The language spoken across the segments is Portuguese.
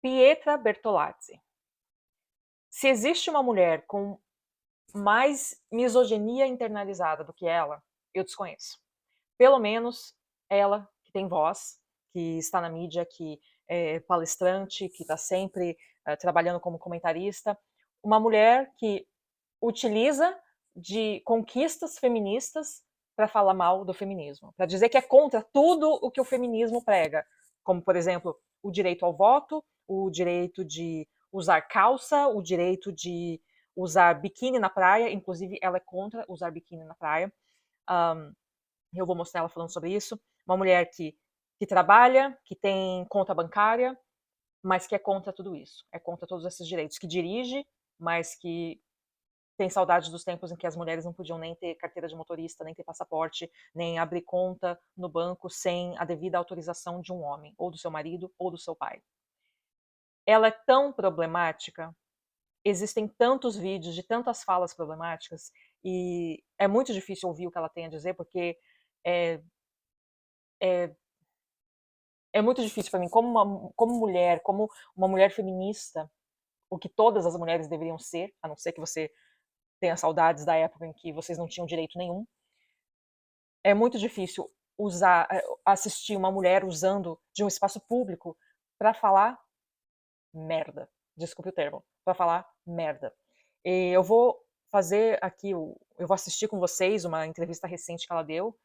Pietra Bertolazzi. Se existe uma mulher com mais misoginia internalizada do que ela, eu desconheço. Pelo menos ela, que tem voz, que está na mídia, que é palestrante, que está sempre trabalhando como comentarista, uma mulher que utiliza de conquistas feministas para falar mal do feminismo, para dizer que é contra tudo o que o feminismo prega, como, por exemplo, o direito ao voto, o direito de usar calça, o direito de usar biquíni na praia, inclusive ela é contra usar biquíni na praia. Um, eu vou mostrar ela falando sobre isso. Uma mulher que trabalha, que tem conta bancária, mas que é contra tudo isso, é contra todos esses direitos, que dirige, mas que tem saudade dos tempos em que as mulheres não podiam nem ter carteira de motorista, nem ter passaporte, nem abrir conta no banco sem a devida autorização de um homem, ou do seu marido, ou do seu pai. Ela é tão problemática, existem tantos vídeos de tantas falas problemáticas, e é muito difícil ouvir o que ela tem a dizer, porque é, é, é muito difícil para mim, como mulher, como uma mulher feminista, o que todas as mulheres deveriam ser, a não ser que você tenha saudades da época em que vocês não tinham direito nenhum. É muito difícil assistir uma mulher usando de um espaço público para falar merda. Desculpe o termo, para falar merda. E eu vou fazer aqui, eu vou assistir com vocês uma entrevista recente que ela deu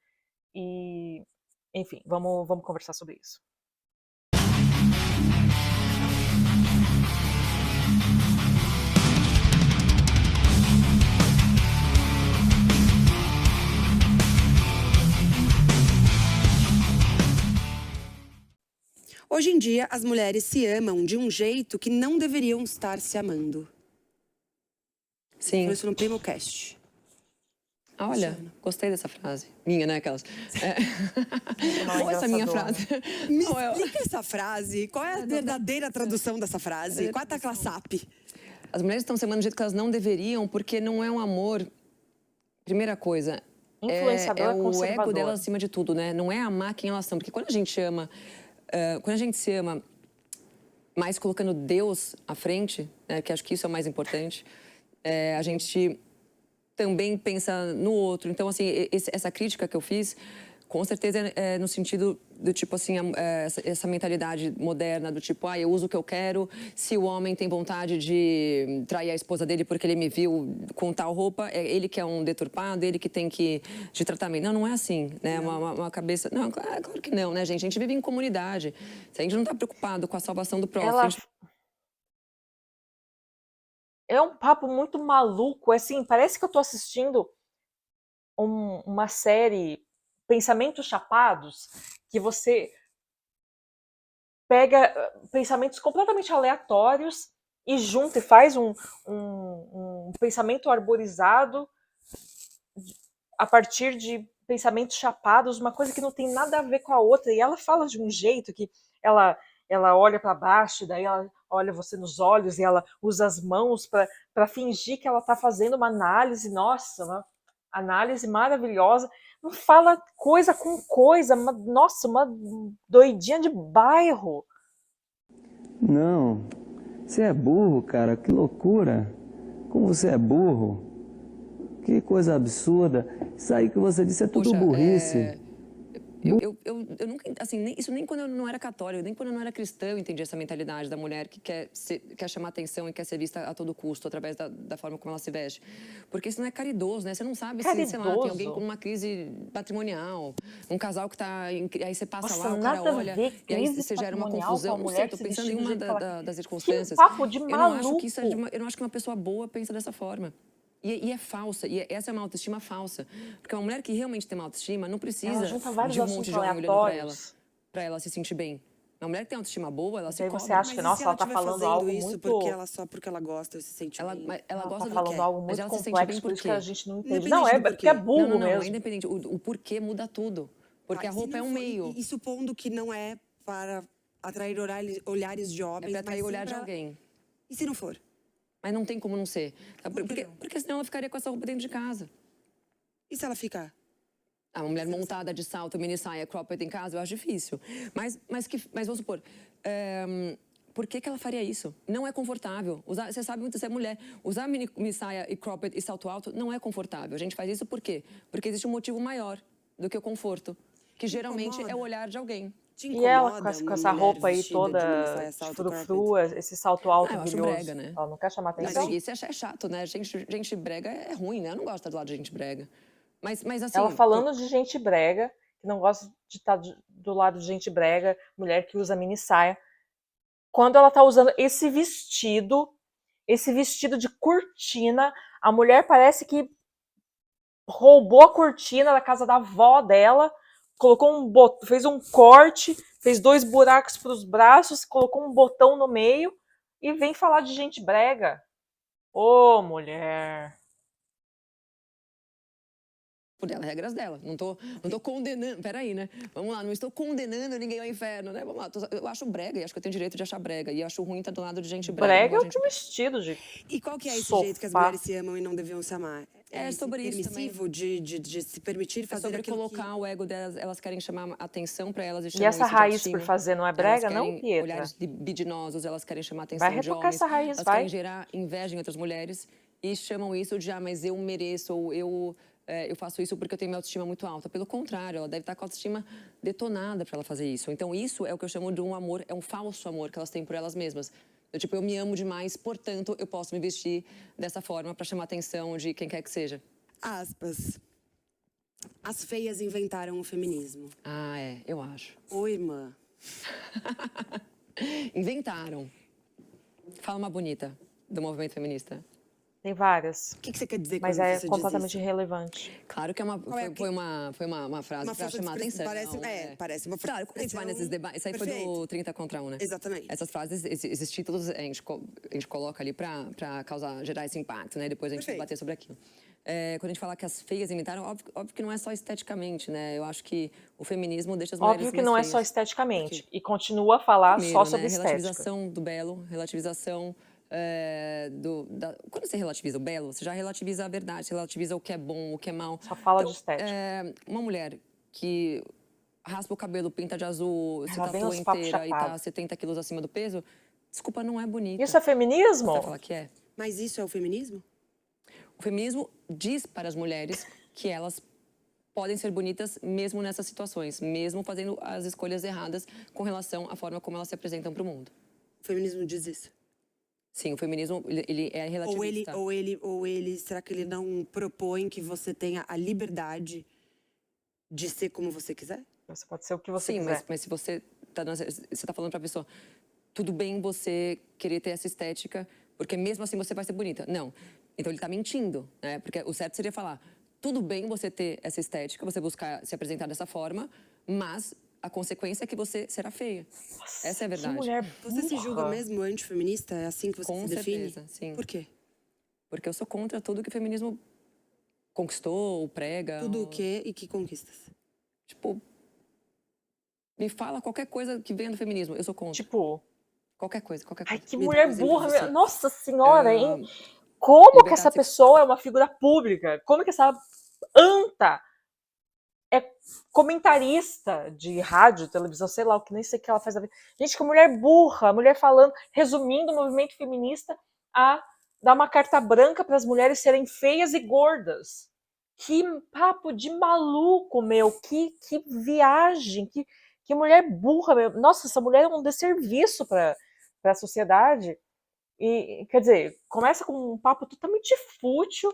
e, enfim, vamos conversar sobre isso. Hoje em dia, as mulheres se amam de um jeito que não deveriam estar se amando. Sim. Falei isso no PrimoCast. Olha, gostei dessa frase. Minha, né, aquelas? Boa essa minha frase. Me explica essa frase. Qual é a verdadeira tradução dessa frase? Qual é a tecla SAP? As mulheres estão se amando do jeito que elas não deveriam, porque não é um amor... Primeira coisa, é o ego delas acima de tudo, né? Não é amar quem elas são. Porque quando a gente ama... quando a gente se ama mais colocando Deus à frente, né, que acho que isso é o mais importante, a gente também pensa no outro. Então, assim, essa crítica que eu fiz, com certeza é no sentido do tipo, assim, essa mentalidade moderna do tipo, eu uso o que eu quero, se o homem tem vontade de trair a esposa dele porque ele me viu com tal roupa, é ele que é um deturpado, ele que tem que de tratamento. Não, não é assim, né? Uma cabeça... Não, claro que não, né, gente? A gente vive em comunidade. Se a gente não tá preocupado com a salvação do próximo... É um papo muito maluco, assim, parece que eu tô assistindo uma série Pensamentos Chapados, que você pega pensamentos completamente aleatórios e junta e faz um pensamento arborizado a partir de pensamentos chapados, uma coisa que não tem nada a ver com a outra, e ela fala de um jeito que ela olha para baixo, daí ela olha você nos olhos e ela usa as mãos para fingir que ela está fazendo uma análise, nossa, uma análise maravilhosa, não fala coisa com coisa, nossa, uma doidinha de bairro. Não, você é burro, cara, que loucura. Como você é burro. Que coisa absurda. Isso aí que você disse é tudo burrice. Eu nunca, assim, isso nem quando eu não era católica, nem quando eu não era cristã eu entendi essa mentalidade da mulher que quer chamar atenção e quer ser vista a todo custo, através da forma como ela se veste. Porque isso não é caridoso, né? Você não sabe se, sei lá, tem alguém com uma crise patrimonial, um casal que tá... Aí você passa lá, o cara olha, e aí você gera uma confusão. Não sei, tô pensando em uma das circunstâncias. Que papo de maluco. Eu não acho que isso eu não acho que uma pessoa boa pensa dessa forma. E é falsa, e essa é uma autoestima falsa. Porque uma mulher que realmente tem uma autoestima não precisa de um monte de homem olhando pra ela se sentir bem. Uma mulher que tem autoestima boa, ela se cobra. Você acha que, nossa, ela tá falando algo isso muito... porque ela gosta e se sente bem. Ela gosta tá falando algo muito complexo, por isso que a gente não entende. Não, é porque é burro mesmo. Não, é independente. O porquê muda tudo. Porque a roupa é um meio. E supondo que não é para atrair olhares de homens, é pra atrair o olhar de alguém. E se não for? Mas não tem como não ser. Porque senão ela ficaria com essa roupa dentro de casa. E se ela ficar? Uma mulher montada de salto, mini saia, cropped em casa, eu acho difícil. Mas vamos supor, por que ela faria isso? Não é confortável. Você sabe muito, você é mulher. Usar mini saia e cropped e salto alto não é confortável. A gente faz isso por quê? Porque existe um motivo maior do que o conforto, que geralmente é o olhar de alguém. E ela com essa roupa aí toda de frufru, esse salto alto eu acho brilhoso, brega, né? ela não quer chamar Mas atenção? isso é chato, né? Gente brega é ruim, né? Eu não gosto do lado de gente brega. Mas assim... Ela falando de gente brega, que não gosta de estar do lado de gente brega, mulher que usa mini saia, quando ela tá usando esse vestido de cortina, a mulher parece que roubou a cortina da casa da avó dela, fez um corte, fez 2 buracos para os braços, colocou um botão no meio e vem falar de gente brega. Ô, mulher. Por ela, regras dela. Não tô condenando. Peraí, né? Vamos lá, não estou condenando ninguém ao inferno, né? Vamos lá. Eu acho brega e acho que eu tenho direito de achar brega. E acho ruim estar do lado de gente brega. Brega é outro vestido de. E qual que é esse sofá. jeito que as mulheres se amam e não deviam se amar? É sobre isso também. Permissivo de se permitir fazer sobre colocar o ego delas, elas querem chamar atenção para elas e essa raiz por fazer não é brega, não, Pietra? Olhares libidinosos, elas querem chamar atenção vai de retocar homens. Essa raiz, elas vai. querem gerar inveja em outras mulheres e chamam isso de, mas eu mereço, ou eu faço isso porque eu tenho minha autoestima muito alta. Pelo contrário, ela deve estar com a autoestima detonada para ela fazer isso. Então isso é o que eu chamo de um amor, é um falso amor que elas têm por elas mesmas. Eu me amo demais, portanto, eu posso me vestir dessa forma para chamar a atenção de quem quer que seja. Aspas. As feias inventaram o feminismo. Ah, eu acho. Oi, irmã. Inventaram. Fala uma bonita do movimento feminista. Tem várias. O que você quer dizer mas quando é você completamente diz isso? irrelevante. Claro que foi uma frase para chamar atenção. Parece uma frase. Claro, quando a gente vai nesses debates, isso aí foi do 30 contra 1, né? Exatamente. Essas frases, esses títulos, a gente coloca ali para gerar esse impacto, né? Depois a gente debater sobre aquilo. Quando a gente fala que as feias inventaram, óbvio que não é só esteticamente, né? Eu acho que o feminismo deixa as mulheres mais Óbvio que não feias. é só esteticamente. E continua a falar Primeiro, só sobre estética. Relativização do belo, relativização quando você relativiza o belo, você já relativiza a verdade, você relativiza o que é bom, o que é mal. Só fala de estética. Uma mulher que raspa o cabelo, pinta de azul, se Ela vem tatua uns papos inteira e tá chapados. 70 quilos acima do peso, desculpa, não é bonita. Isso é feminismo? Você fala que é. Mas isso é o feminismo? O feminismo diz para as mulheres que elas podem ser bonitas mesmo nessas situações, mesmo fazendo as escolhas erradas com relação à forma como elas se apresentam para o mundo. O feminismo diz isso? Sim, o feminismo, ele é relativista. Ou ele, será que ele não propõe que você tenha a liberdade de ser como você quiser? Você pode ser o que você quiser. Sim, mas se você tá falando pra pessoa, tudo bem você querer ter essa estética, porque mesmo assim você vai ser bonita. Não. Então ele tá mentindo, né? Porque o certo seria falar, tudo bem você ter essa estética, você buscar se apresentar dessa forma, mas a consequência é que você será feia. Nossa, essa é a verdade. Que mulher burra. Você se julga mesmo antifeminista? É assim que você se define? Com certeza, sim. Por quê? Porque eu sou contra tudo que o feminismo conquistou, prega. Tudo o quê e que conquistas? Tipo, me fala qualquer coisa que venha do feminismo, eu sou contra. Tipo... Qualquer coisa. Ai, que mulher burra. Nossa senhora, hein? Como que essa pessoa é uma figura pública? Como que essa anta é comentarista de rádio, televisão, sei lá, o que nem sei o que ela faz da vida. Gente, que mulher burra, mulher falando, resumindo o movimento feminista a dar uma carta branca para as mulheres serem feias e gordas. Que papo de maluco, meu. Que viagem, que mulher burra, meu. Nossa, essa mulher é um desserviço para a sociedade. E, quer dizer, começa com um papo totalmente fútil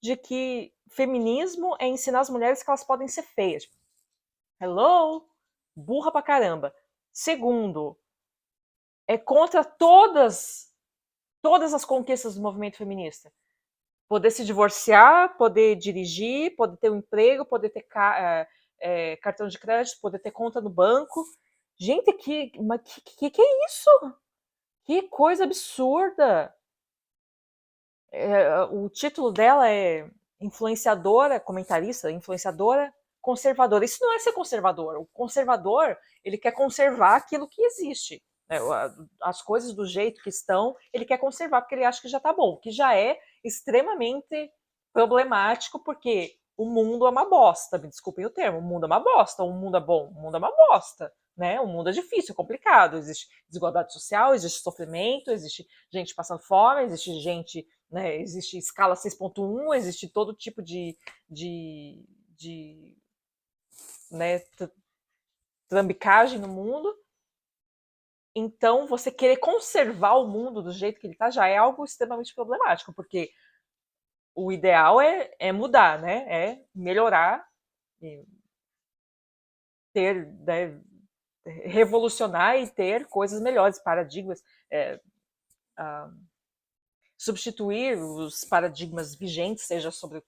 de que feminismo é ensinar as mulheres que elas podem ser feias. Hello? Burra pra caramba. Segundo, é contra todas as conquistas do movimento feminista. Poder se divorciar, poder dirigir, poder ter um emprego, poder ter cartão de crédito, poder ter conta no banco. Gente, que é isso? Que coisa absurda! O título dela é influenciadora, comentarista, influenciadora conservadora. Isso não é ser conservador. O conservador, ele quer conservar aquilo que existe. As coisas do jeito que estão, ele quer conservar porque ele acha que já está bom, que já é extremamente problemático, porque o mundo é uma bosta. Me desculpem o termo, o mundo é uma bosta. O mundo é bom, o mundo é uma bosta. né? O mundo é difícil, é complicado, existe desigualdade social, existe sofrimento, existe gente passando fome, existe gente, né, existe escala 6.1, existe todo tipo de né, trambicagem no mundo. Então, você querer conservar o mundo do jeito que ele está já é algo extremamente problemático, porque o ideal é mudar, né? É melhorar, ter, né, revolucionar e ter coisas melhores, paradigmas, substituir os paradigmas vigentes, seja sobre o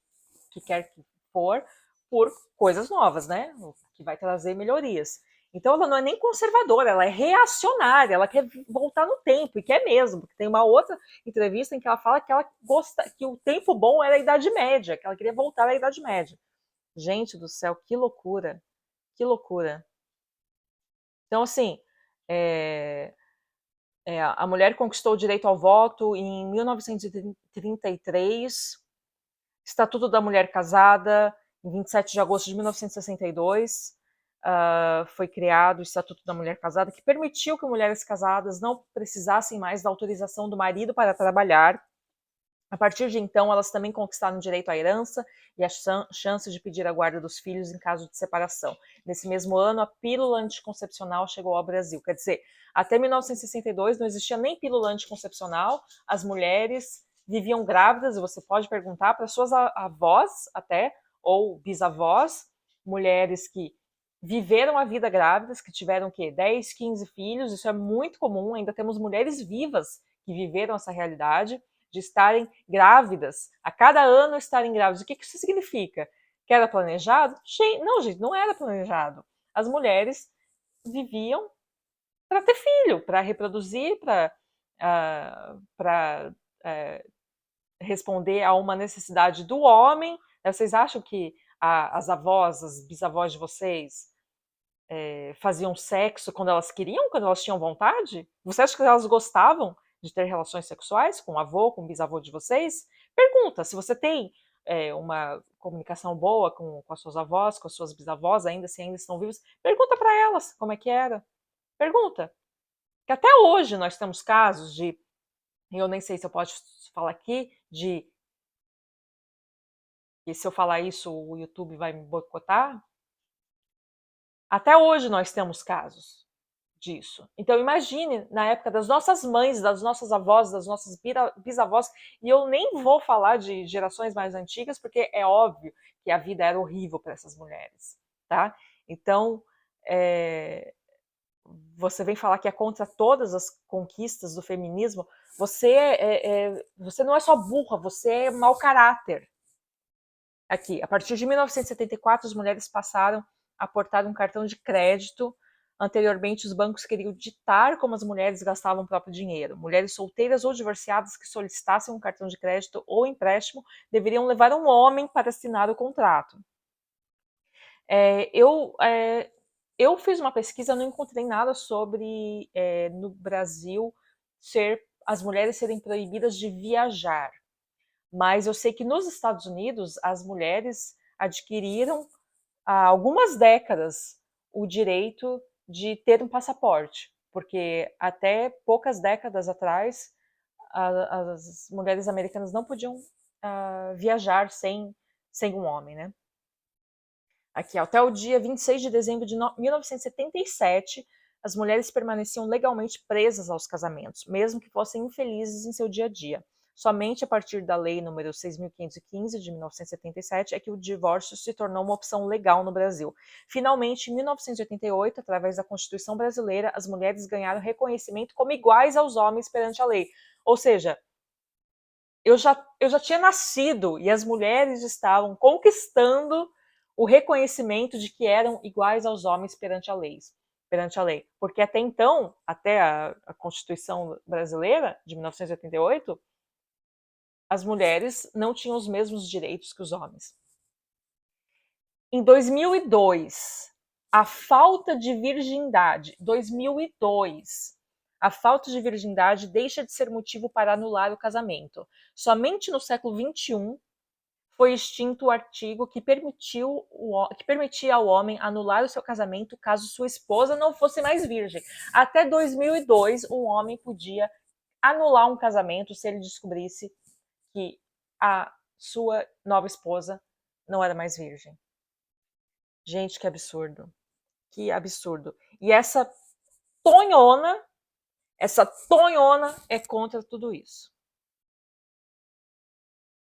que quer que for, por coisas novas, né? O que vai trazer melhorias. Então ela não é nem conservadora, ela é reacionária, ela quer voltar no tempo, e quer mesmo, porque tem uma outra entrevista em que ela fala que ela gosta, que o tempo bom era a Idade Média, que ela queria voltar à Idade Média. Gente do céu, que loucura, que loucura. Então, assim, a mulher conquistou o direito ao voto em 1933, Estatuto da Mulher Casada, em 27 de agosto de 1962, foi criado o Estatuto da Mulher Casada, que permitiu que mulheres casadas não precisassem mais da autorização do marido para trabalhar. A partir de então, elas também conquistaram o direito à herança e a chance de pedir a guarda dos filhos em caso de separação. Nesse mesmo ano, a pílula anticoncepcional chegou ao Brasil. Quer dizer, até 1962 não existia nem pílula anticoncepcional, as mulheres viviam grávidas, e você pode perguntar para suas avós até, ou bisavós, mulheres que viveram a vida grávidas, que tiveram o quê? 10, 15 filhos, isso é muito comum, ainda temos mulheres vivas que viveram essa realidade, de estarem grávidas, a cada ano estarem grávidas. O que isso significa? Que era planejado? Não, gente, não era planejado. As mulheres viviam para ter filho, para reproduzir, para responder a uma necessidade do homem. Vocês acham que as avós, as bisavós de vocês faziam sexo quando elas queriam, quando elas tinham vontade? Você acha que elas gostavam de ter relações sexuais com o avô, com o bisavô de vocês? Pergunta, se você tem uma comunicação boa com as suas avós, com as suas bisavós, ainda se ainda estão vivos, pergunta para elas como é que era. Pergunta. Que até hoje nós temos casos de, eu nem sei se eu posso falar aqui, de que se eu falar isso o YouTube vai me boicotar. Até hoje nós temos casos disso. Então imagine na época das nossas mães, das nossas avós, das nossas bisavós, e eu nem vou falar de gerações mais antigas, porque é óbvio que a vida era horrível para essas mulheres, tá? Então, você vem falar que é contra todas as conquistas do feminismo, você não é só burra, você é mau caráter. Aqui, a partir de 1974, as mulheres passaram a portar um cartão de crédito. Anteriormente, os bancos queriam ditar como as mulheres gastavam o próprio dinheiro. Mulheres solteiras ou divorciadas que solicitassem um cartão de crédito ou empréstimo deveriam levar um homem para assinar o contrato. Eu fiz uma pesquisa, não encontrei nada sobre no Brasil as mulheres serem proibidas de viajar. Mas eu sei que nos Estados Unidos as mulheres adquiriram há algumas décadas o direito de ter um passaporte, porque até poucas décadas atrás as mulheres americanas não podiam viajar sem um homem, né? Aqui, até o dia 26 de dezembro de 1977, as mulheres permaneciam legalmente presas aos casamentos, mesmo que fossem infelizes em seu dia a dia. Somente a partir da Lei nº 6.515, de 1977, é que o divórcio se tornou uma opção legal no Brasil. Finalmente, em 1988, através da Constituição Brasileira, as mulheres ganharam reconhecimento como iguais aos homens perante a lei. Ou seja, eu já tinha nascido e as mulheres estavam conquistando o reconhecimento de que eram iguais aos homens perante a lei. Porque até então, até a Constituição Brasileira, de 1988, as mulheres não tinham os mesmos direitos que os homens. Em 2002, a falta de virgindade, 2002, a falta de virgindade deixa de ser motivo para anular o casamento. Somente no século XXI foi extinto o artigo que permitia ao homem anular o seu casamento caso sua esposa não fosse mais virgem. Até 2002, um homem podia anular um casamento se ele descobrisse que a sua nova esposa não era mais virgem. Gente, que absurdo. Que absurdo. E essa tonhona é contra tudo isso.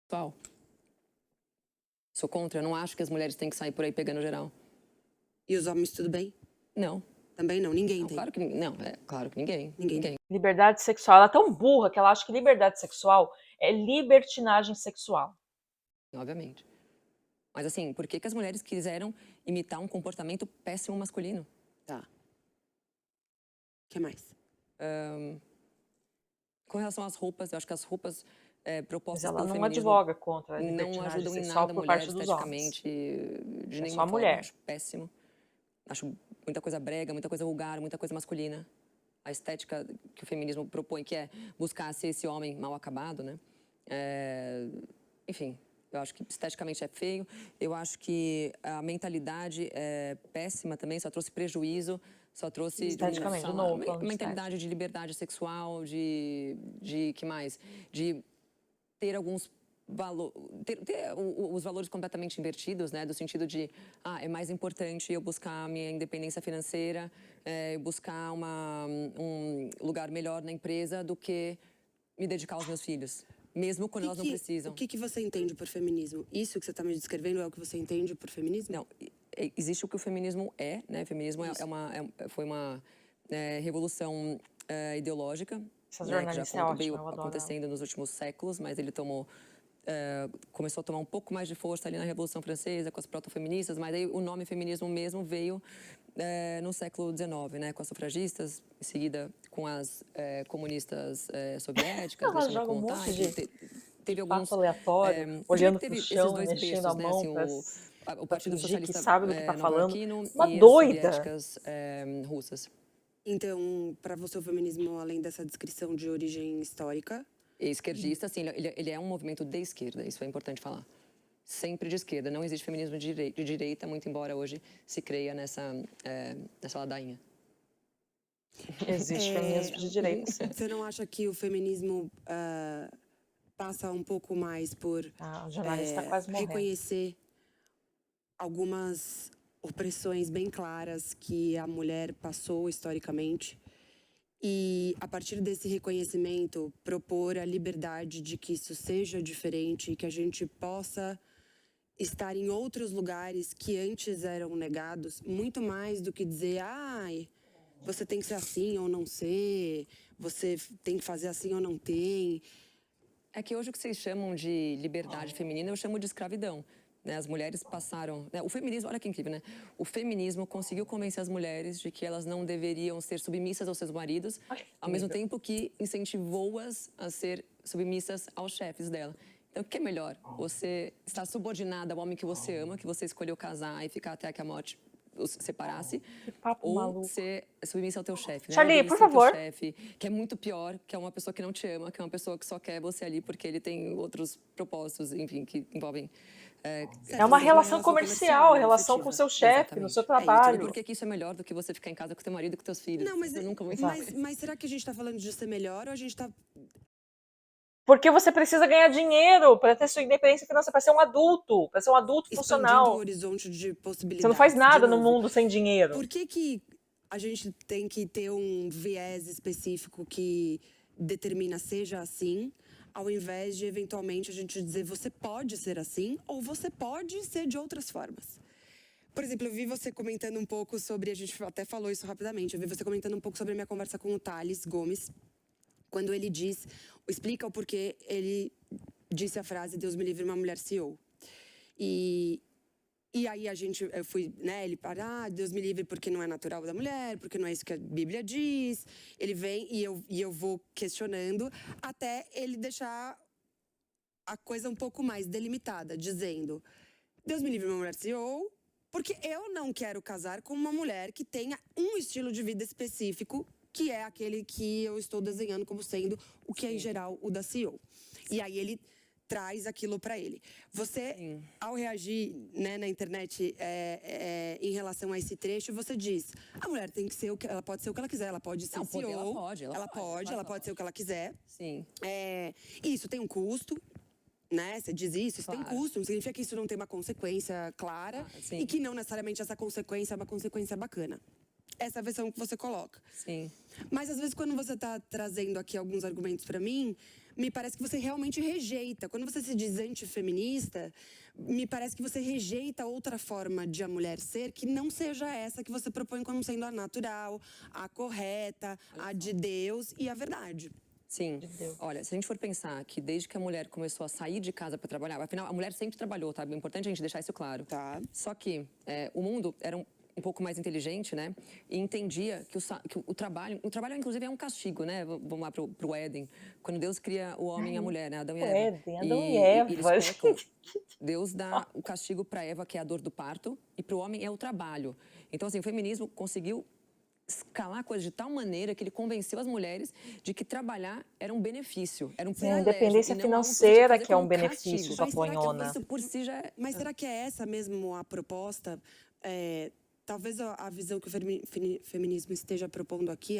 Qual? Sou contra, eu não acho que as mulheres têm que sair por aí pegando geral. E os homens, tudo bem? Não. Também não, ninguém Não, tem. claro que não, claro que ninguém. Ninguém. Liberdade sexual, ela é tão burra que ela acha que liberdade sexual é libertinagem sexual. Obviamente. Mas assim, por que as mulheres quiseram imitar um comportamento péssimo masculino? Tá. O que mais? Com relação às roupas, eu acho que as roupas propostas Mas ela pelo não feminismo advoga contra a não libertinagem ajudam em sexual nada a por mulher parte dos homens. esteticamente, de É nenhuma só a forma. mulher. Acho péssimo. Acho muita coisa brega, muita coisa vulgar, muita coisa masculina. A estética que o feminismo propõe, que é buscar ser esse homem mal acabado, né? Enfim, eu acho que esteticamente é feio. Eu acho que a mentalidade é péssima também, só trouxe prejuízo, só trouxe... Esteticamente, de novo, falando de mentalidade de liberdade sexual, de que mais? De ter alguns valores... Ter os valores completamente invertidos, né? Do sentido de, é mais importante eu buscar a minha independência financeira, buscar um lugar melhor na empresa do que me dedicar aos meus filhos. Mesmo quando elas não precisam. O que você entende por feminismo? Isso que você está me descrevendo é o que você entende por feminismo? Não, existe o que o feminismo é, né? O feminismo foi uma revolução ideológica, Essa né? Que jornalista já é ótima, veio eu adoro acontecendo nos últimos séculos, mas ele começou a tomar um pouco mais de força ali na Revolução Francesa, com as proto-feministas, mas aí o nome feminismo mesmo veio no século XIX, né? Com as sufragistas, em seguida com as comunistas soviéticas, Ela deixando joga um contar. monte de Teve alguns fato aleatório, olhando pro chão e mexendo a mão o pra Partido fingir que Socialista sabe do que tá falando. nova-iorquino Uma e as doida! soviéticas russas. Então, para você, o feminismo, além dessa descrição de origem histórica... Esquerdista, assim, ele é um movimento de esquerda, isso é importante falar. Sempre de esquerda, não existe feminismo de direita, muito embora hoje se creia nessa ladainha. Existe feminismo de direita, sim. Você não acha que o feminismo passa um pouco mais por O jornalista tá quase morrendo. reconhecer algumas opressões bem claras que a mulher passou historicamente e, a partir desse reconhecimento, propor a liberdade de que isso seja diferente e que a gente possa estar em outros lugares que antes eram negados, muito mais do que dizer, você tem que ser assim ou não ser, você tem que fazer assim ou não tem. É que hoje o que vocês chamam de liberdade feminina, eu chamo de escravidão. Né? As mulheres passaram... Né? O feminismo, olha que incrível, né? O feminismo conseguiu convencer as mulheres de que elas não deveriam ser submissas aos seus maridos, ao mesmo tempo que incentivou-as a ser submissas aos chefes dela. Então, o que é melhor? Você estar subordinada ao homem que você ama, que você escolheu casar e ficar até que a morte os separasse, ou maluco. ser submissa ao teu chefe, né? Charlie, por favor. Teu chefe, que é muito pior, que é uma pessoa que não te ama, que é uma pessoa que só quer você ali porque ele tem outros propósitos, enfim, que envolvem... É uma relação comercial, relação com o seu chefe, no seu trabalho. Por que isso é melhor do que você ficar em casa com teu marido e com teus filhos? Não, mas, eu nunca vou mas será que a gente está falando de ser melhor ou a gente está... Porque você precisa ganhar dinheiro para ter sua independência financeira, para ser um adulto funcional. Expandindo o horizonte de possibilidades. Você não faz nada no mundo sem dinheiro. Por que a gente tem que ter um viés específico que determina seja assim, ao invés de, eventualmente, a gente dizer você pode ser assim ou você pode ser de outras formas? Por exemplo, eu vi você comentando um pouco sobre, a gente até falou isso rapidamente, eu vi você comentando um pouco sobre a minha conversa com o Thales Gomes, quando ele explica o porquê ele disse a frase Deus me livre uma mulher CEO. E aí eu fui, né, ele para, Deus me livre porque não é natural da mulher, porque não é isso que a Bíblia diz. Ele vem e eu vou questionando até ele deixar a coisa um pouco mais delimitada, dizendo Deus me livre uma mulher CEO, porque eu não quero casar com uma mulher que tenha um estilo de vida específico, que é aquele que eu estou desenhando como sendo o que é, em geral, o da CEO. E aí ele traz aquilo para ele. Você, ao reagir, né, na internet em relação a esse trecho, você diz: a mulher tem que ser ela pode ser o que ela quiser, ela pode ser CEO, ela pode ser o que ela quiser. Sim. Isso tem um custo. Né? Você diz isso tem custo, não significa que isso não tem uma consequência clara e que não necessariamente essa consequência é uma consequência bacana. Essa é a versão que você coloca. Sim. Mas às vezes quando você está trazendo aqui alguns argumentos para mim, me parece que você realmente rejeita. Quando você se diz antifeminista, me parece que você rejeita outra forma de a mulher ser que não seja essa que você propõe como sendo a natural, a correta, a de Deus e a verdade. Sim. Olha, se a gente for pensar que desde que a mulher começou a sair de casa para trabalhar, afinal, a mulher sempre trabalhou, tá? É importante a gente deixar isso claro. Tá. Só que o mundo era um pouco mais inteligente, né? E entendia que o trabalho, inclusive, é um castigo, né? Vamos lá pro Éden. Quando Deus cria o homem e a mulher, né? Adão e Eva. Éden, Adão e Eva. Eles pecam, Deus dá o castigo para Eva, que é a dor do parto, e para o homem é o trabalho. Então, assim, o feminismo conseguiu escalar a coisa de tal maneira que ele convenceu as mulheres de que trabalhar era um benefício, era um privilégio. A independência financeira que é um benefício, Paponhona. Isso por si já é... Mas será que é essa mesmo a proposta? Talvez a visão que o feminismo esteja propondo aqui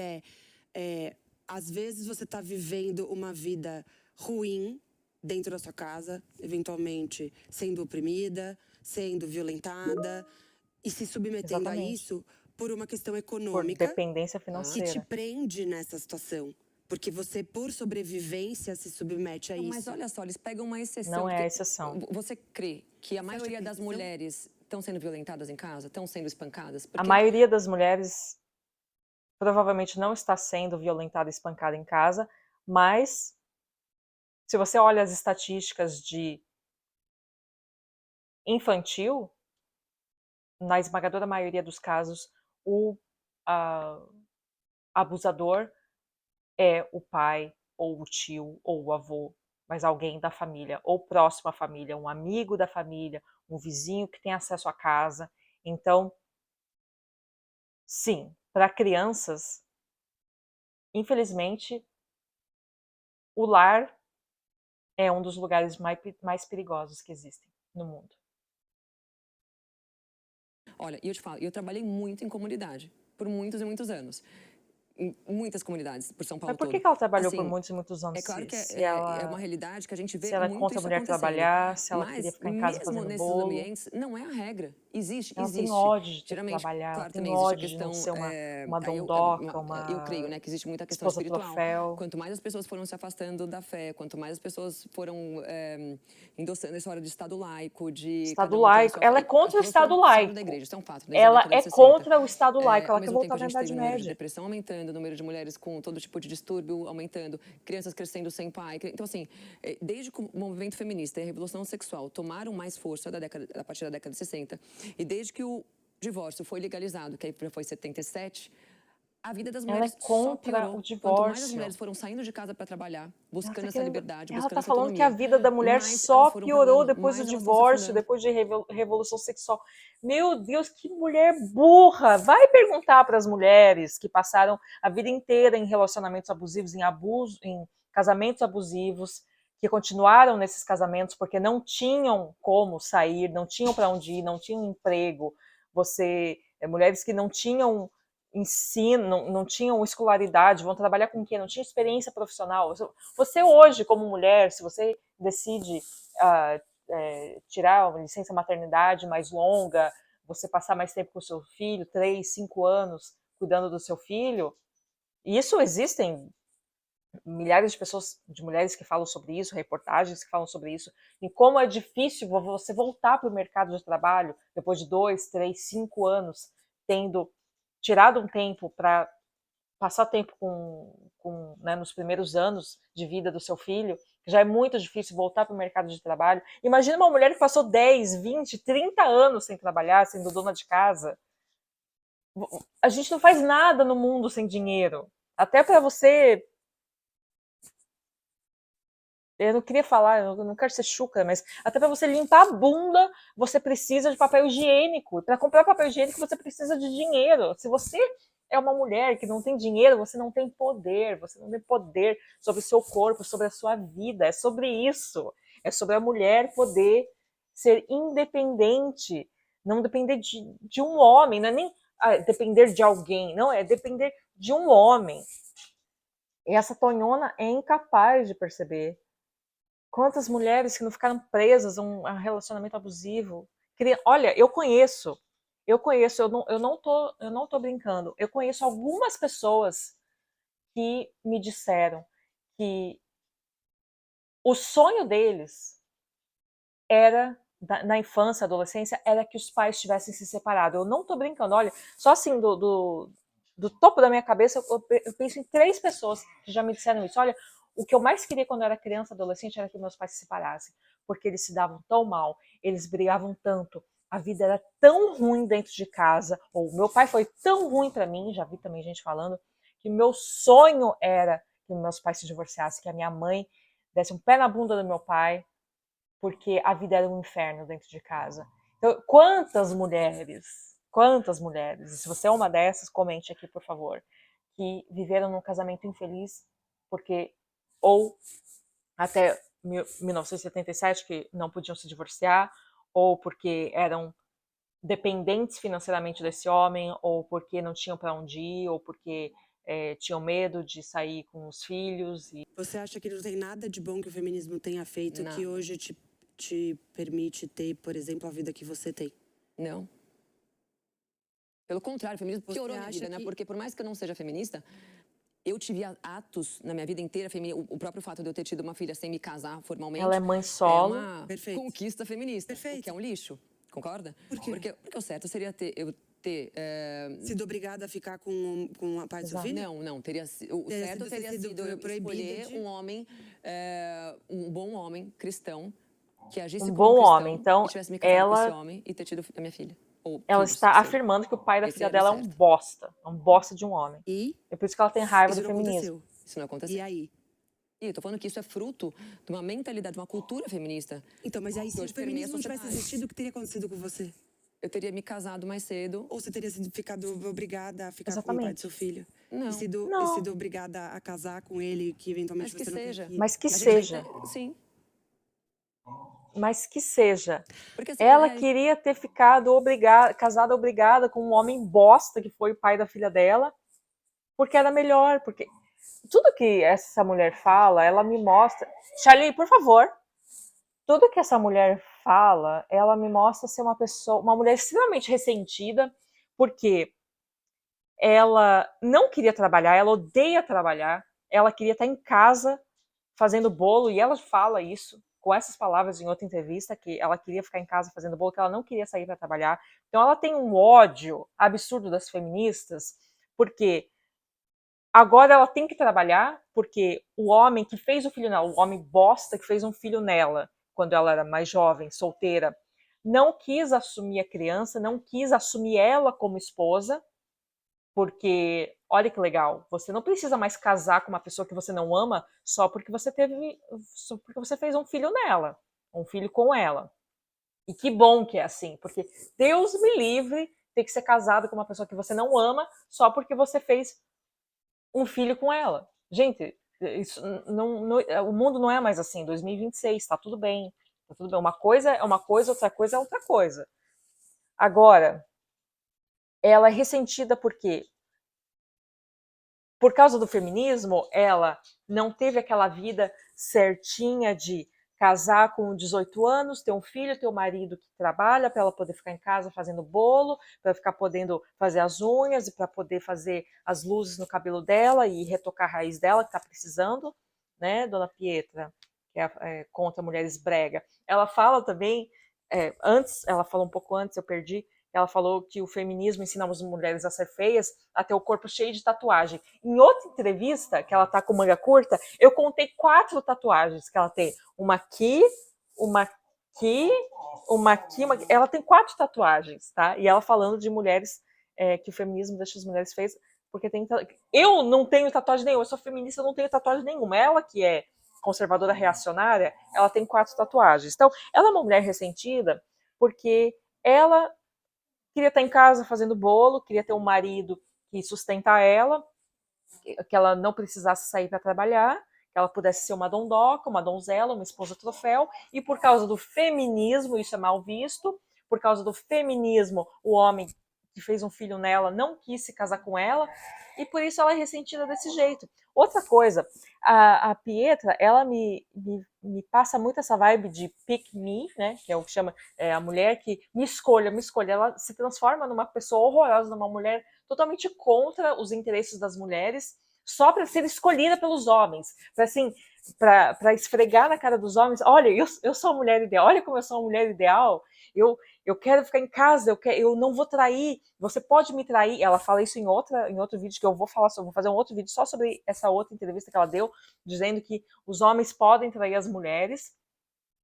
às vezes você está vivendo uma vida ruim dentro da sua casa, eventualmente sendo oprimida, sendo violentada e se submetendo a isso por uma questão econômica. Por dependência financeira. Que te prende nessa situação. Porque você, por sobrevivência, se submete a isso. Mas olha só, eles pegam uma exceção. Não é a exceção. Você crê que a maioria das mulheres estão sendo violentadas em casa? Estão sendo espancadas? A maioria das mulheres provavelmente não está sendo violentada e espancada em casa, mas se você olha as estatísticas de infantil, na esmagadora maioria dos casos, o abusador é o pai, ou o tio, ou o avô, mas alguém da família, ou próximo à família, um amigo da família, um vizinho que tem acesso à casa. Então, sim, para crianças, infelizmente, o lar é um dos lugares mais perigosos que existem no mundo. Olha, e eu te falo, eu trabalhei muito em comunidade, por muitos e muitos anos. Em muitas comunidades, por São Paulo todo. Mas por que ela trabalhou por muitos e muitos anos? É claro que é uma realidade que a gente vê se ela muito contra a mulher trabalhar, se ela queria ficar em casa fazendo nesses bolo. ambientes, não é a regra. Existe. Tem ódio de ter que trabalhar, claro, tem também ódio existe a questão, de não ser uma dondoca, eu creio, né, que existe muita questão espiritual. Troféu. Quanto mais as pessoas foram se afastando da fé, quanto mais as pessoas foram endossando essa hora de Estado laico, de... Estado laico. Ela é contra o Estado laico. Da igreja, isso é um fato. Ela é contra o Estado laico, ela quer voltar na Idade Média. O número de Média. depressão aumentando, o número de mulheres com todo tipo de distúrbio aumentando, crianças crescendo sem pai. Então, assim, desde que o movimento feminista e a revolução sexual tomaram mais força a partir da década de 60, e desde que o divórcio foi legalizado, que aí foi em 77, a vida das mulheres só piorou. o divórcio. Quanto mais as mulheres foram saindo de casa para trabalhar, buscando essa liberdade, buscando essa autonomia. Ela está falando que a vida da mulher só piorou depois do divórcio, depois de revolução sexual. Meu Deus, que mulher burra! Vai perguntar para as mulheres que passaram a vida inteira em relacionamentos abusivos, em casamentos abusivos, que continuaram nesses casamentos porque não tinham como sair, não tinham para onde ir, não tinham emprego. Mulheres que não tinham ensino, não tinham escolaridade, vão trabalhar com o quê? Não tinha experiência profissional. Você hoje, como mulher, se você decide tirar uma licença maternidade mais longa, você passar mais tempo com o seu filho, 3, 5 anos, cuidando do seu filho, e isso existem milhares de pessoas, de mulheres que falam sobre isso, reportagens que falam sobre isso, e como é difícil você voltar para o mercado de trabalho depois de 2, 3, 5 anos, tendo tirado um tempo para passar tempo né, nos primeiros anos de vida do seu filho, já é muito difícil voltar para o mercado de trabalho. Imagina uma mulher que passou 10, 20, 30 anos sem trabalhar, sendo dona de casa. A gente não faz nada no mundo sem dinheiro. Até para você... Eu não queria falar, eu não quero ser chucra, mas até para você limpar a bunda, você precisa de papel higiênico. Para comprar papel higiênico, você precisa de dinheiro. Se você é uma mulher que não tem dinheiro, você não tem poder. Você não tem poder sobre o seu corpo, sobre a sua vida. É sobre isso. É sobre a mulher poder ser independente, não depender de um homem, não é nem depender de alguém, não, é depender de um homem. E essa Tonhona é incapaz de perceber. Quantas mulheres que não ficaram presas a um relacionamento abusivo? Olha, eu conheço, eu não tô brincando. Eu conheço algumas pessoas que me disseram que o sonho deles era, na infância, adolescência, era que os pais tivessem se separado. Eu não tô brincando, olha, só assim do topo da minha cabeça, eu penso em 3 pessoas que já me disseram isso. Olha, o que eu mais queria quando eu era criança, adolescente, era que meus pais se separassem, porque eles se davam tão mal, eles brigavam tanto, a vida era tão ruim dentro de casa, ou meu pai foi tão ruim para mim, já vi também gente falando, que meu sonho era que meus pais se divorciassem, que a minha mãe desse um pé na bunda do meu pai, porque a vida era um inferno dentro de casa. Então, quantas mulheres, se você é uma dessas, comente aqui, por favor, que viveram num casamento infeliz, porque, ou até 1977, que não podiam se divorciar, ou porque eram dependentes financeiramente desse homem, ou porque não tinham para onde ir, ou porque tinham medo de sair com os filhos. Você acha que não tem nada de bom que o feminismo tenha feito que hoje te permite ter, por exemplo, a vida que você tem? Não. Pelo contrário, o feminismo piorou a minha vida, né? Porque por mais que eu não seja feminista, eu tive atos na minha vida inteira, o próprio fato de eu ter tido uma filha sem me casar formalmente... Ela é mãe solo. É uma conquista feminista, que é um lixo, concorda? Por quê? Porque o certo seria sido obrigada a ficar com a pai do seu filho? Não. O certo teria sido eu escolher um homem, um bom homem, cristão, que agisse como bom cristão, homem. Então, e tivesse me casado com esse homem e ter tido a minha filha. Ela está afirmando que o pai da filha dela é um bosta de um homem. E é por isso que ela tem raiva do feminismo. Aconteceu. Isso não aconteceu. E aí? E eu tô falando que isso é fruto de uma mentalidade, de uma cultura feminista. Então, mas aí, se o feminismo não tivesse existido, o que teria acontecido com você? Eu teria me casado mais cedo. Ou você teria ficado obrigada a ficar com o pai do seu filho? Não. E sido obrigada a casar com ele, que eventualmente você não queria? Mas que seja. Sim. Mas que seja. Porque, ela queria ter ficado casada obrigada com um homem bosta, que foi o pai da filha dela, porque era melhor, porque tudo que essa mulher fala, ela me mostra... Charlie, por favor. Tudo que essa mulher fala, ela me mostra ser uma mulher extremamente ressentida, porque ela não queria trabalhar, ela odeia trabalhar, ela queria estar em casa fazendo bolo, e ela fala isso com essas palavras em outra entrevista, que ela queria ficar em casa fazendo bolo, que ela não queria sair para trabalhar. Então ela tem um ódio absurdo das feministas, porque agora ela tem que trabalhar, porque o homem que fez o filho nela, o homem bosta que fez um filho nela, quando ela era mais jovem, solteira, não quis assumir a criança, não quis assumir ela como esposa, porque, olha que legal, você não precisa mais casar com uma pessoa que você não ama só porque você fez um filho nela, um filho com ela. E que bom que é assim, porque Deus me livre ter que ser casado com uma pessoa que você não ama só porque você fez um filho com ela. Gente, isso o mundo não é mais assim, 2026, tá tudo bem. Tá tudo bem. Uma coisa é uma coisa, outra coisa é outra coisa. Agora, ela é ressentida porque, por causa do feminismo, ela não teve aquela vida certinha de casar com 18 anos, ter um filho, ter um marido que trabalha para ela poder ficar em casa fazendo bolo, para ficar podendo fazer as unhas e para poder fazer as luzes no cabelo dela e retocar a raiz dela, que está precisando, né, Dona Pietra, que é contra mulheres brega. Ela fala também, ela falou um pouco antes, eu perdi, ela falou que o feminismo ensina as mulheres a ser feias, a ter o corpo cheio de tatuagem. Em outra entrevista, que ela tá com manga curta, eu contei 4 tatuagens que ela tem. Uma aqui, uma aqui, uma aqui, ela tem 4 tatuagens, tá? E ela falando de mulheres, que o feminismo deixa as mulheres feias, porque eu não tenho tatuagem nenhuma, eu sou feminista, eu não tenho tatuagem nenhuma. Ela que é conservadora reacionária, ela tem 4 tatuagens. Então, ela é uma mulher ressentida porque ela queria estar em casa fazendo bolo, queria ter um marido que sustenta ela, que ela não precisasse sair para trabalhar, que ela pudesse ser uma dondoca, uma donzela, uma esposa troféu, e por causa do feminismo, isso é mal visto, por causa do feminismo, o homem que fez um filho nela não quis se casar com ela, e por isso ela é ressentida desse jeito. Outra coisa, a Pietra, ela me passa muito essa vibe de pick me, né, que é o que chama a mulher que me escolha, ela se transforma numa pessoa horrorosa, numa mulher totalmente contra os interesses das mulheres, só para ser escolhida pelos homens, para assim, para esfregar na cara dos homens, olha, eu sou a mulher ideal, olha como eu sou a mulher ideal, eu quero ficar em casa, eu não vou trair, você pode me trair. Ela fala isso em outro vídeo que eu vou falar sobre, vou fazer um outro vídeo só sobre essa outra entrevista que ela deu, dizendo que os homens podem trair as mulheres,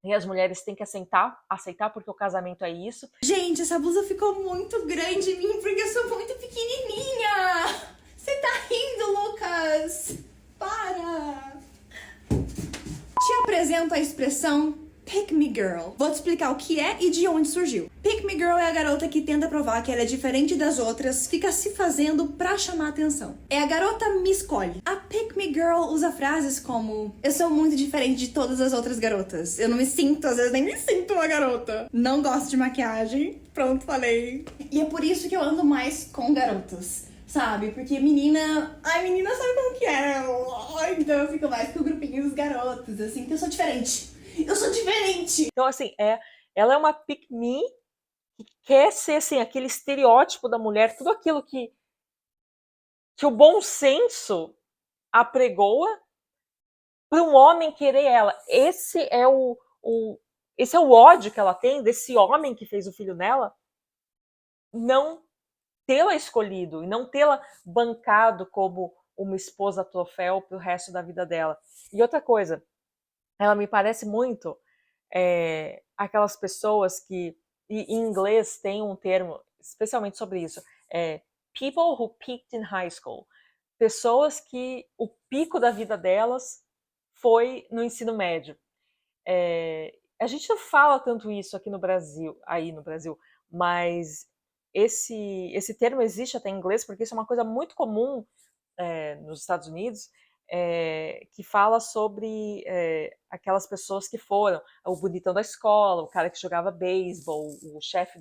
e as mulheres têm que aceitar porque o casamento é isso. Gente, essa blusa ficou muito grande em mim porque eu sou muito pequenininha. Você tá rindo, Lucas? Para! Te apresento a expressão Pick Me Girl. Vou te explicar o que é e de onde surgiu. Pick Me Girl é a garota que tenta provar que ela é diferente das outras, fica se fazendo pra chamar atenção. É a garota me escolhe. A Pick Me Girl usa frases como: eu sou muito diferente de todas as outras garotas. Eu não me sinto, às vezes nem me sinto uma garota. Não gosto de maquiagem. Pronto, falei. E é por isso que eu ando mais com garotas. Sabe? Porque menina... Ai, menina sabe como que é. Então eu fico mais com o grupinho dos garotos, assim, que eu sou diferente. Eu sou diferente! Então, assim, ela é uma pick-me que quer ser, assim, aquele estereótipo da mulher, tudo aquilo que o bom senso apregoa para um homem querer ela. Esse é o ódio que ela tem desse homem que fez o filho nela, não tê-la escolhido e não tê-la bancado como uma esposa troféu pro resto da vida dela. E outra coisa, ela me parece muito aquelas pessoas que, em inglês tem um termo especialmente sobre isso, people who peaked in high school. Pessoas que o pico da vida delas foi no ensino médio. A gente não fala tanto isso aqui no Brasil, mas esse termo existe até em inglês, porque isso é uma coisa muito comum nos Estados Unidos, que fala sobre aquelas pessoas que foram o bonitão da escola, o cara que jogava beisebol, o chefe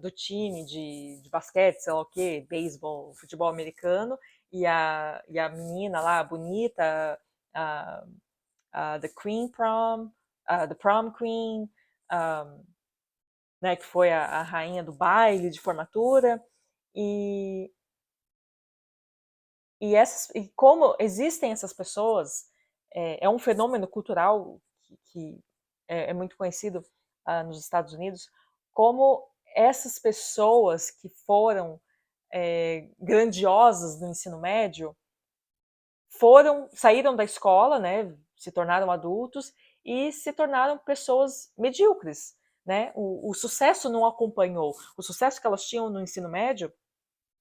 do time de basquete, sei lá o que, beisebol, futebol americano, e a menina lá, bonita, the Queen Prom, the Prom Queen, né, que foi a rainha do baile de formatura, e como existem essas pessoas, é um fenômeno cultural que é muito conhecido nos Estados Unidos, como essas pessoas que foram grandiosas no ensino médio saíram da escola, né, se tornaram adultos e se tornaram pessoas medíocres, né? O sucesso não acompanhou. O sucesso que elas tinham no ensino médio,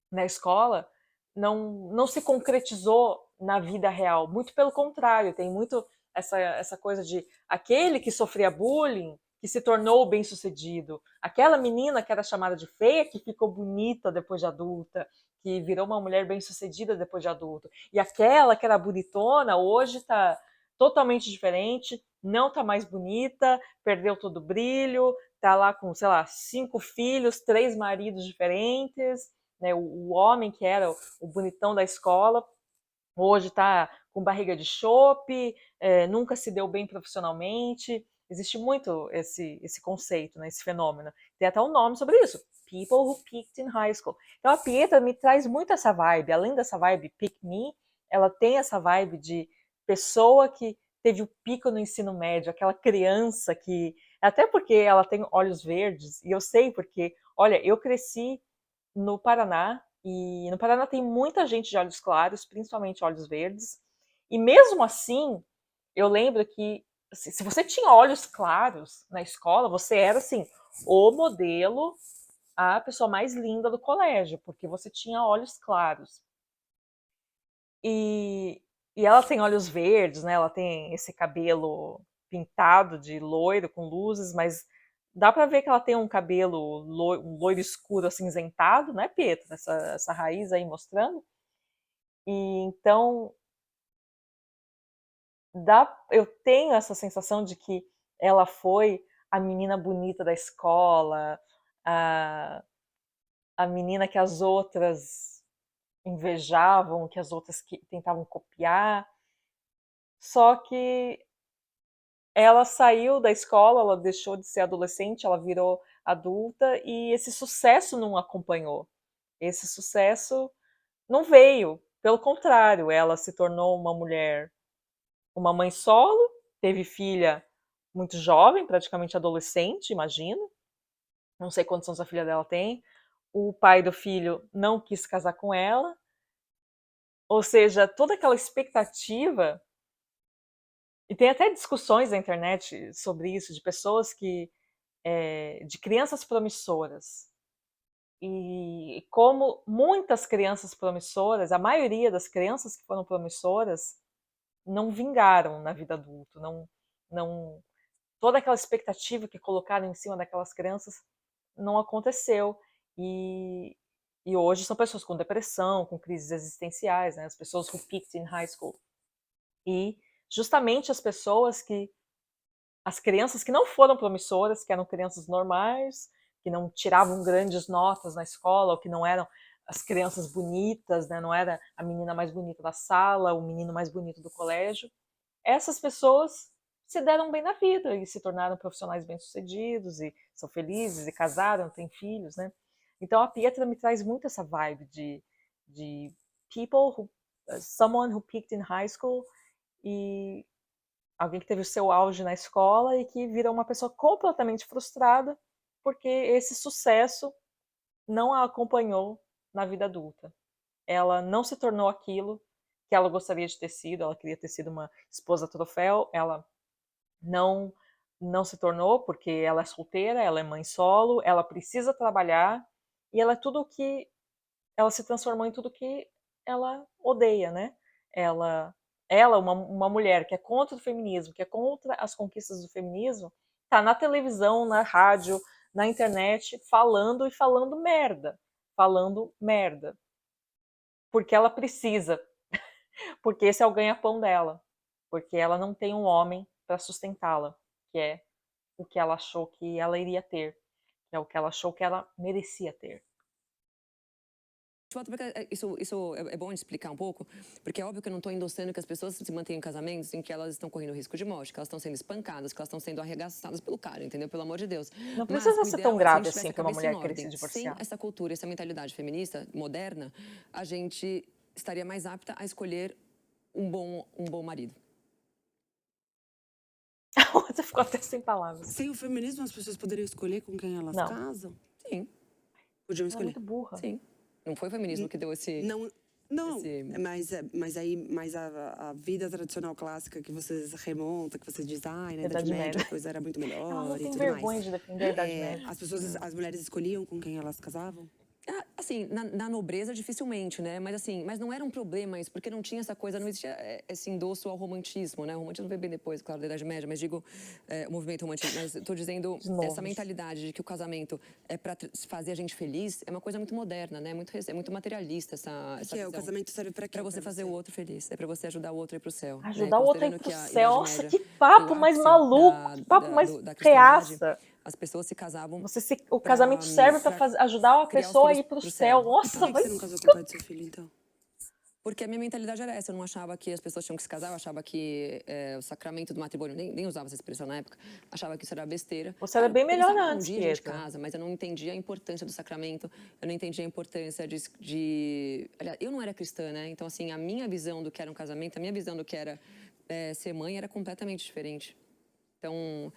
na escola, não se concretizou na vida real. Muito pelo contrário, tem muito essa coisa de aquele que sofria bullying, que se tornou bem-sucedido. Aquela menina que era chamada de feia, que ficou bonita depois de adulta, que virou uma mulher bem-sucedida depois de adulto. E aquela que era bonitona, hoje está totalmente diferente, não está mais bonita, perdeu todo o brilho, está lá com, sei lá, 5 filhos, 3 maridos diferentes, né? O homem que era o bonitão da escola, hoje está com barriga de chope, nunca se deu bem profissionalmente. Existe muito esse conceito, né, esse fenômeno. Tem até um nome sobre isso, people who peaked in high school. Então a Pietra me traz muito essa vibe, além dessa vibe pick me, ela tem essa vibe de pessoa que teve o pico no ensino médio, aquela criança que, até porque ela tem olhos verdes, e eu sei porque, olha, eu cresci no Paraná, e no Paraná tem muita gente de olhos claros, principalmente olhos verdes, e mesmo assim, eu lembro que se você tinha olhos claros na escola, você era assim, o modelo, a pessoa mais linda do colégio, porque você tinha olhos claros. E ela tem olhos verdes, né? Ela tem esse cabelo pintado de loiro com luzes, mas dá pra ver que ela tem um cabelo um loiro escuro acinzentado, né, Petra? Essa raiz aí mostrando. E então eu tenho essa sensação de que ela foi a menina bonita da escola, a, a menina que as outras invejavam, que as outras que tentavam copiar. Só que ela saiu da escola, ela deixou de ser adolescente, ela virou adulta e esse sucesso não acompanhou. Esse sucesso não veio. Pelo contrário, ela se tornou uma mulher, uma mãe solo, teve filha muito jovem, praticamente adolescente, imagino. Não sei quantos anos a filha dela tem. O pai do filho não quis casar com ela. Ou seja, toda aquela expectativa. E tem até discussões na internet sobre isso, de pessoas que. De crianças promissoras. E como muitas crianças promissoras, a maioria das crianças que foram promissoras, não vingaram na vida adulta, não toda aquela expectativa que colocaram em cima daquelas crianças não aconteceu. E, e hoje são pessoas com depressão, com crises existenciais, né? As pessoas who peaked in high school. E justamente as crianças que não foram promissoras, que eram crianças normais, que não tiravam grandes notas na escola, ou que não eram as crianças bonitas, né? Não era a menina mais bonita da sala, o menino mais bonito do colégio. Essas pessoas se deram bem na vida e se tornaram profissionais bem-sucedidos e são felizes e casaram, têm filhos, né? Então a Pietra me traz muito essa vibe de someone who peaked in high school e alguém que teve o seu auge na escola e que virou uma pessoa completamente frustrada porque esse sucesso não a acompanhou na vida adulta. Ela não se tornou aquilo que ela gostaria de ter sido, ela queria ter sido uma esposa troféu, ela não se tornou porque ela é solteira, ela é mãe solo, ela precisa trabalhar e ela é tudo que ela se transformou em tudo que ela odeia, né? Ela uma mulher que é contra o feminismo, que é contra as conquistas do feminismo, tá na televisão, na rádio, na internet falando e falando merda, porque ela precisa, porque esse é o ganha-pão dela, porque ela não tem um homem para sustentá-la, que é o que ela achou que ela iria ter, que é o que ela achou que ela merecia ter. Isso é bom de explicar um pouco, porque é óbvio que eu não estou endossando que as pessoas se mantenham em casamentos em que elas estão correndo risco de morte, que elas estão sendo espancadas, que elas estão sendo arregaçadas pelo cara, entendeu? Pelo amor de Deus. Não precisa ser tão grave assim para uma mulher querer se divorciar. Sem essa cultura, essa mentalidade feminista moderna, a gente estaria mais apta a escolher um bom marido. Você ficou até sem palavras. Sem o feminismo, as pessoas poderiam escolher com quem elas casam? Sim. Podiam escolher. É muito burra. Sim. Não foi o feminismo que deu esse... Não, mas a vida tradicional clássica que vocês remontam, que vocês dizem, na Idade Média a coisa era muito melhor. Ela não e tem tudo vergonha mais. de defender a Idade Média. As mulheres escolhiam com quem elas casavam? Assim, na nobreza, dificilmente, né? Mas não era um problema isso, porque não tinha essa coisa, não existia esse endosso ao romantismo, né? O romantismo veio bem depois, claro, da Idade Média, mas digo, o movimento romântico. Mas estou dizendo, essa mentalidade de que o casamento é para fazer a gente feliz, é uma coisa muito moderna, né? É muito materialista essa visão. O casamento serve para quê? Para você fazer o outro feliz, é para você ajudar o outro a ir pro céu. Ajudar o outro a ir pro céu? Nossa, que papo mais maluco, que papo mais reaça. As pessoas se casavam. O casamento serve para ajudar a pessoa a ir pro céu. Nossa, mas... Por que você não casou com o pai do seu filho, então? Porque a minha mentalidade era essa. Eu não achava que as pessoas tinham que se casar. Eu achava que o sacramento do matrimônio, nem usava essa expressão na época, achava que isso era besteira. Você era bem melhor antes, um dia a gente casa, mas eu não entendia a importância do sacramento. Eu não entendia a importância de... Aliás, eu não era cristã, né? Então, assim, a minha visão do que era um casamento, a minha visão do que era ser mãe era completamente diferente. Então...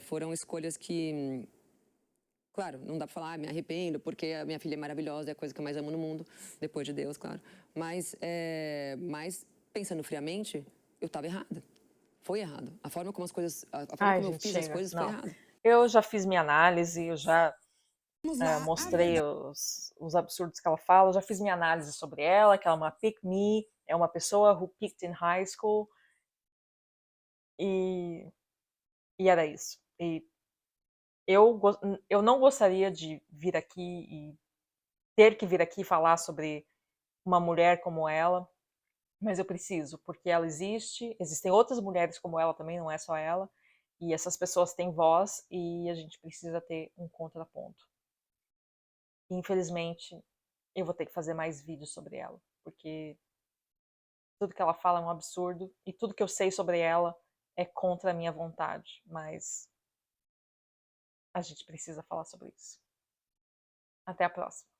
foram escolhas que, claro, não dá pra falar, me arrependo, porque a minha filha é maravilhosa, é a coisa que eu mais amo no mundo, depois de Deus, claro. Mas pensando friamente, eu estava errada. Foi errado. A forma como eu fiz as coisas foi errada. Eu já fiz minha análise, eu já mostrei os absurdos que ela fala, eu já fiz minha análise sobre ela, que ela é uma pick-me, é uma pessoa who peaked in high school. E era isso. E eu não gostaria de vir aqui e ter que vir aqui falar sobre uma mulher como ela, Mas eu preciso, porque ela existe, existem outras mulheres como ela também, não é só ela, e essas pessoas têm voz e a gente precisa ter um contraponto. E, infelizmente, eu vou ter que fazer mais vídeos sobre ela, porque tudo que ela fala é um absurdo e tudo que eu sei sobre ela é contra a minha vontade, mas a gente precisa falar sobre isso. Até a próxima.